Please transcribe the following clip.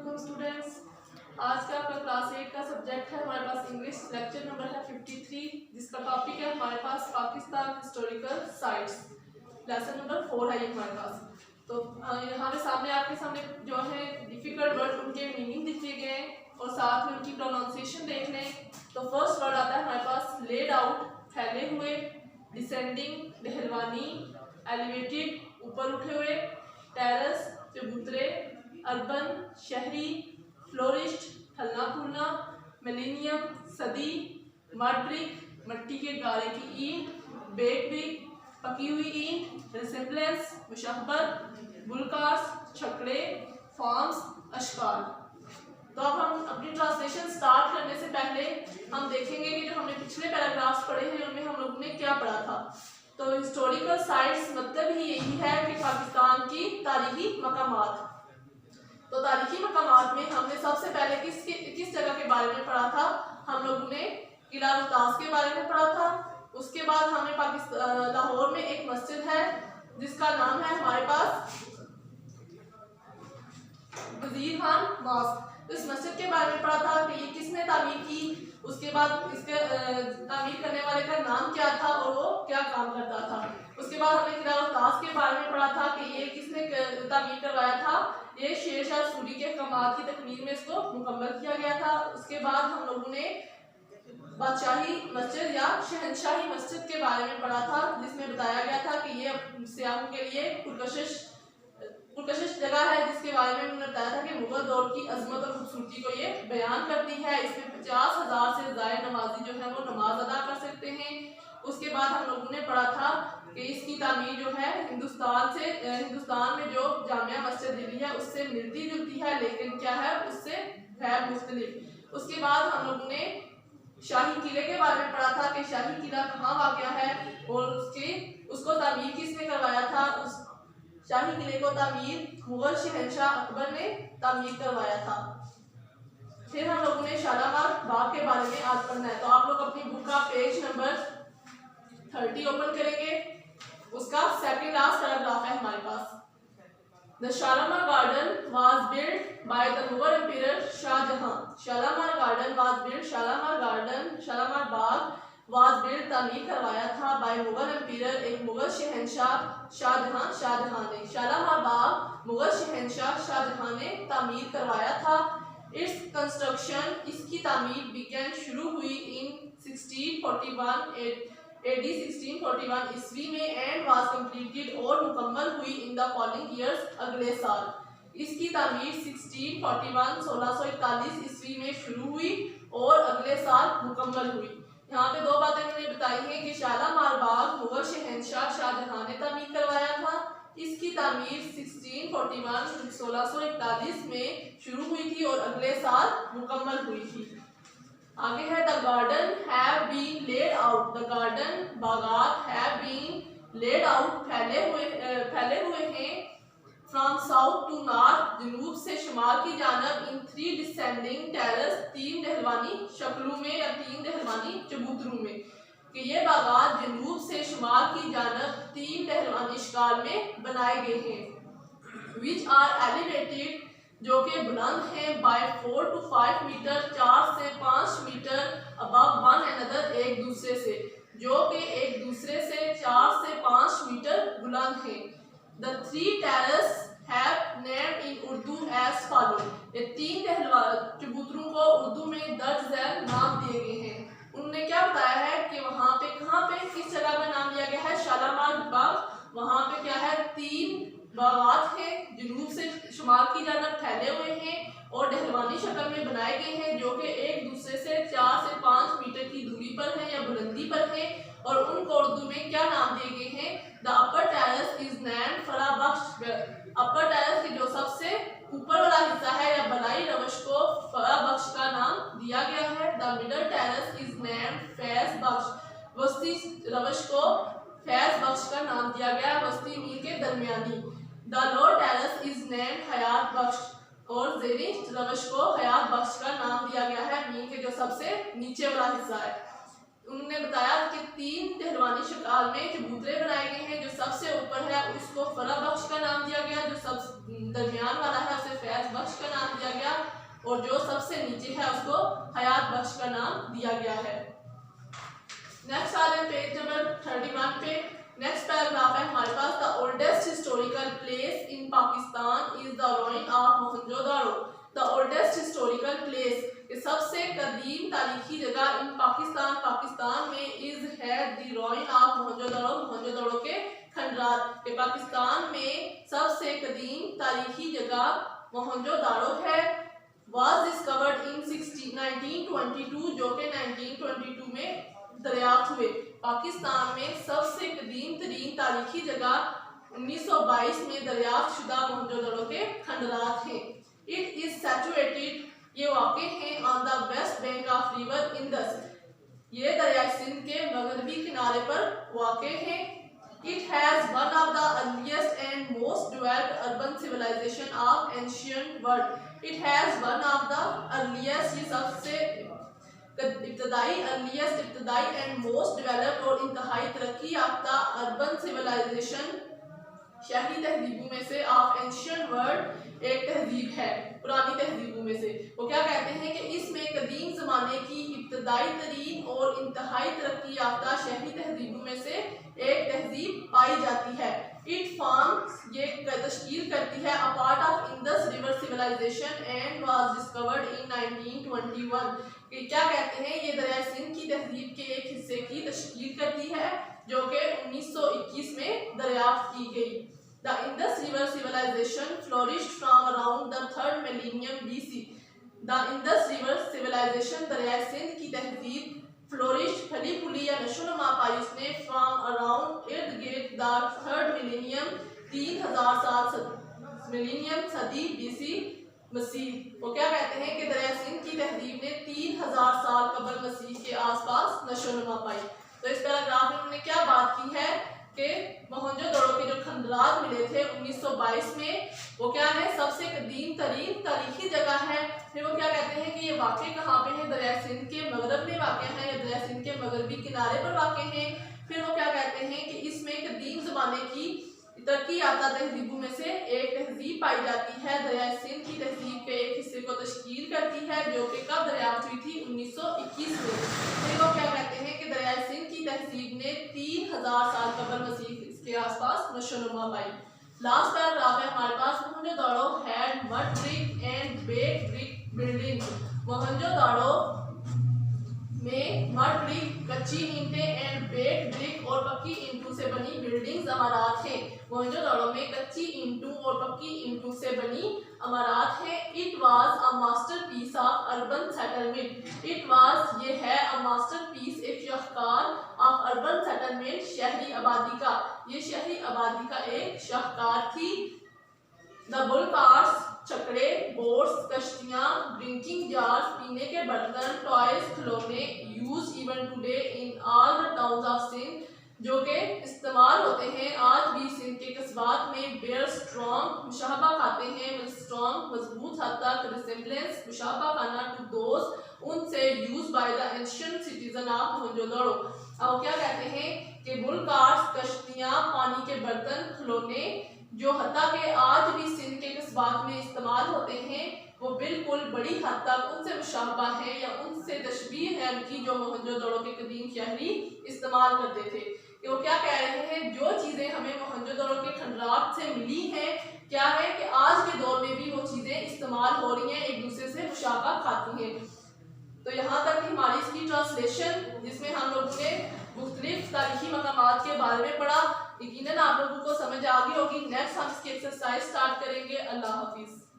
वालेकुम स्टूडेंट्स। आज का आपका क्लास 8 का सब्जेक्ट है हमारे पास इंग्लिश। लेक्चर नंबर है 53, जिसका टॉपिक है हमारे पास Pakistan historical sites. Lesson number 4 है ये हमारे पास। तो यहाँ पे सामने आपके सामने जो है डिफिकल्ट वर्ड उनके मीनिंग दिखे गए हैं और साथ में उनकी प्रोनाउंसिएशन देख लें। तो फर्स्ट वर्ड आता है हमारे पास लेड आउट, फैले हुए, डिसेंडिंग पहलवानी, एलिवेटेड ऊपर उठे हुए, टेरेस चबूतरे, अर्बन शहरी, फ्लोरिस्ट फलना फूलना, मिलेनियम सदी, मड ब्रिक मट्टी के गारे की ईंट, बेक ब्रिक पकी हुई ईंट, रिसेम्बलेंस मुशब्बत, बुलकार्स छकड़े, फॉर्म्स अशकाल। तो अब हम अपनी ट्रांसलेशन स्टार्ट करने से पहले हम देखेंगे कि जो हमने पिछले पैराग्राफ्स पढ़े हैं उनमें हम लोगों ने क्या पढ़ा था। तो हिस्टोरिकल साइट्स मतलब ही यही है कि पाकिस्तान की तारीखी मकामात। तो तारीखी मकामात में हमने सबसे पहले किस जगह के बारे में पढ़ा था? हम लोगों ने किला मुमताज के बारे में पढ़ा था। उसके बाद हमें पाकिस्तान लाहौर में एक मस्जिद है जिसका नाम है हमारे पास वजीर खान मॉस्क। तो इस मस्जिद के बारे में पढ़ा था कि ये किसने तामीर की, उसके बाद इसके तामीर करने वाले का नाम क्या था और वो क्या काम करता था। उसके बाद हमने किला मुमताज के बारे में पढ़ा था कि ये किसने तामीर करवाया था। ये शेर शाह सूरी के कमाल की तकमीर में इसको मुकम्मल किया गया था। उसके बाद हम लोगों ने बादशाही मस्जिद या शहनशाही मस्जिद के बारे में पढ़ा था, जिसमें बताया गया था कि ये सियाहों के लिए पुरकशिश जगह है, जिसके बारे में उन्होंने बताया था कि मुगल दौर की अजमत और खूबसूरती को ये बयान करती है। इसमें 50,000 से ज़ायद नमाजी जो है वो नमाज अदा कर सकते हैं। उसके बाद हम लोगों ने पढ़ा था कि इसकी तामीर जो है हिंदुस्तान में जो जामिया मस्जिद दिल्ली है उससे मिलती जुलती है, लेकिन क्या है उससे है मुख्तलिफ। उसके बाद हम लोगों ने शाही किले के बारे में पढ़ा था कि शाही किला कहाँ वाक़या है और उसको तामीर किसने करवाया था। उस शाही किले को तामीर मुगल शहंशाह अकबर ने तामीर करवाया था। फिर हम लोगों ने शालामार बाग के बारे में आज पढ़ना है। तो आप लोग अपनी बुक का पेज नंबर 30 ओपन करेंगे। उसका सेकंड लास्ट पैराग्राफ है हमारे पास। The Shalamar garden was built by the Mughal emperor Shahjahan. Shalamar garden was built, Shalamar Bagh was built तामीर करवाया था बाय मुगल एम्परर, एक मुगल शहंशाह शाहजहां ने। शालामार बाग मुगल शहंशाह शाहजहां ने तामीर करवाया था। इट्स कंस्ट्रक्शन, इसकी तामीर बिगन शुरू हुई इन 1641 AD 1641 ईस्वी में एंड वाज कंप्लीटेड और मुकम्मल हुई इन द फॉलोइंग ईयर्स अगले साल। इसकी तामीर 1641 ईस्वी में शुरू हुई और अगले साल मुकम्मल हुई। यहाँ पे दो बातें मैंने बताई हैं कि शालामार बाग मुगल शहंशाह शाहजहां ने तामीर करवाया था। इसकी तामीर 1641 में शुरू हुई थी और अगले साल मुकम्मल हुई थी। आगे है the garden have been laid out. The garden बागात हैव बीन लेड आउट फैले हुए हैं फ्रॉम साउथ टू नॉर्थ, जनूब से शुमाल की जानब, इन 3 डिसेंडिंग टेरेस, 3 दहलवानी शक्लों में या 3 दहलवानी चबूतरों में। कि ये बागात जनूब से शुमाल की जानब 3 दहलवानी शिकाल में बनाए गए हैं। विच आर एलिवेटेड, जो कि बुलंद हैं, बाय 4 to 5 मीटर, 4 से 5 मीटर, अबव वन अनदर, एक दूसरे से, जो कि एक दूसरे से 4 से 5 मीटर बुलंद हैं। The 3 terraces have named in Urdu as follow. ये 3 चबूतरों को उर्दू में दर्ज झैल नाम दिए गए हैं। उन्होंने क्या बताया है कि वहाँ पे कहाँ पे किस जगह का नाम दिया गया है? शालामार बाग। वहाँ पे क्या है? 3 बागात हैं, जनूब से शुमाल की जानब फैले हुए हैं और डहलवानी शक्ल में बनाए गए हैं, जो कि एक दूसरे से 4 से 5 मीटर की दूरी पर है या बुलंदी पर है। और उनको उर्दू में क्या नाम दिए गए हैं? The upper terrace is named Farahbakhsh. Upper terrace की जो सबसे ऊपर वाला हिस्सा है या बलाई रवश को फराबख्श का नाम दिया गया है। The middle terrace is named Faiz Bakhsh. वस्ती रवश को फैज बख्श का नाम दिया गया, वस्ती मील के दरमियानी। The low terrace is named Hayat Bakhsh और जेरी रवश को हयात बख्श का नाम दिया गया है, मील के जो सबसे नीचे वाला हिस्सा है। उन्होंने बताया कि 3 दहलवानी शिकाल में चबूतरे बनाए गए हैं। जो सबसे ऊपर है उसको फरा बख्श का नाम दिया गया, जो सब दरमियान वाला है उसे फैज बख्श का नाम दिया गया और जो सबसे नीचे है उसको हयात बख्श का नाम दिया गया है। नेक्स्ट आ रहे पेज नंबर 31 पे। नेक्स्ट पैराग्राफ है हमारे पास, the oldest historical place in Pakistan is the ruin of Mohenjodaro. The oldest historical place, सबसे कदीम तारीखी जगह इन पाकिस्तान, पाकिस्तान में इज है the ruin of Mohenjodaro, Mohenjodaro के खंडरात। के पाकिस्तान में सबसे कदीम तारीखी जगह मोहनजोदाड़ो है। was discovered in 1922, जो कि 1922 में दरियाफ्त हुए। पाकिस्तान में सबसे कदीम तरीन तारीखी जगह 1922 में दरियाफ्त शुदा मोहनजोदड़ो के खंडरात हैं। इट इज सैचुरेटेड, ये वाक़े हैं on the West Bank of river Indus, ये दरिया सिंध के मगरबी किनारे पर वाक़े हैं। It has one of the earliest and most developed urban civilization of ancient world. It has one of the earliest, ये सबसे इब्तदाई and most developed और इंतहाई तरक्की याफ्ता अर्बन सिविलाइजेशन शहरी तहजीबों में से ऑफ एंशियंट वर्ल्ड एक तहजीब है, पुरानी तहजीबों में से। वो क्या कहते हैं कि इसमें कदीम ज़माने की इब्तदाई तरीन और इंतहाई तरक्की याफ्ता शहरी तहजीबों में से एक तहजीब पाई जाती है। इट फॉर्म्स, ये तश्कील करती है, a part of Indus river civilisation and was discovered in 1921। क्या कहते हैं, ये दरिया सिंध की तहजीब के एक हिस्से की तश्कील करती है जो कि 1921 में दरियाफ्त की गई। The Indus river civilisation flourished from around the 3rd millennium BC। The Indus river civilisation दरिया सिंध की तहजीब फ्लोरिश फली फूली या नशोनुमा पाई उसने फ्रॉम अराउंड इर्द गिर्द द 3rd मिलेनियम 3000 साल मिलेनियम सदी BC मसीह। वो क्या कहते हैं कि दरिया सिंध की तहजीब ने 3000 साल कबल मसीह के आसपास नशोनुमा पाई। तो इस पैराग्राफ में उन्होंने क्या बात की है कि मोहनजोदड़ो के जो खंडरात मिले थे 1922 में, वो क्या है, सबसे कदीम तरीन तारीखी जगह है। फिर वो क्या कहते हैं कि ये वाक़े कहाँ पे है, दरिया सिंध के मगरब में वाक़े हैं या दरिया सिंध के मगरबी किनारे पर वाक़े हैं। फिर वो क्या कहते हैं कि इसमें कदीम ज़माने की तरक्की याफ्ता तहजीबों में से एक तहजीब पाई जाती है, दरिया सिंध की तहजीब के एक हिस्से को तश्कील करती है जो कि कब दरियाफ्त हुई थी, 1921 में। फिर वो क्या कहते हैं कि दरिया सिंध की तहजीब ने 3000 साल कबल मसीह के आसपास नशोनुमा पाई। लास्ट पैराग्राफ है हमारे पास, Mohenjodaro had mud brick and bake brick building. Mohenjodaro में मड ब्रिक कच्ची ईंटें एंड बेक ब्रिक और पक्की ईंटों से बनी बिल्डिंग्स अमारात हैं। मोहनजोदड़ो में कच्ची ईंटों और पक्की ईंटों से बनी अमारात हैं। It was a masterpiece of urban settlement. It was, ये है, अ मास्टरपीस, एक शाहकार ऑफ अर्बन सेटलमेंट, शहरी आबादी का, ये शहरी आबादी का एक शाहकार थी। द बुल कार्ट्स, छकड़े, बोट्स, कश्तियाँ, ड्रिंकिंग जार्स, पीने के बर्तन, टॉयज, खिलौने, use even today in all the towns of Sindh, जो कि इस्तेमाल होते हैं आज भी सिंध के कस्बात में। बेयर स्ट्रॉन्ग, मुशाबा खाते हैं, स्ट्रॉन्ग, मजबूत हद तक, रिसेम्बलेंस, मुशाबा खाना, टू दोज, उनसे, use by the ancient citizen of Mohenjodaro. अब क्या कहते हैं कि बुल कार्ट्स, कश्तियाँ, पानी के बर्तन, खिलौने, जो हत्ता के आज भी सिंध के कस्बात में इस्तेमाल होते हैं, वो बिल्कुल बड़ी हद तक उनसे मुशाबा है या उनसे तशबीह है उनकी जो मोहनजोदड़ो के कदीम शहरी इस्तेमाल करते थे। कि वो क्या कह रहे हैं, जो चीज़ें हमें मोहनजोदड़ो के खंडरात से मिली हैं, क्या है कि आज के दौर में भी वो चीज़ें इस्तेमाल हो रही हैं, एक दूसरे से मुशाबा खाती हैं। तो यहाँ तक हमारी इसकी ट्रांसलेशन, जिसमें हम लोगों ने मुख्तलिफ तारीखी मकामात के बारे में पढ़ा। यकीनन आप लोगों को समझ आ गई होगी। नेक्स्ट हम इसकी एक्सरसाइज स्टार्ट करेंगे। अल्लाह हाफिज़।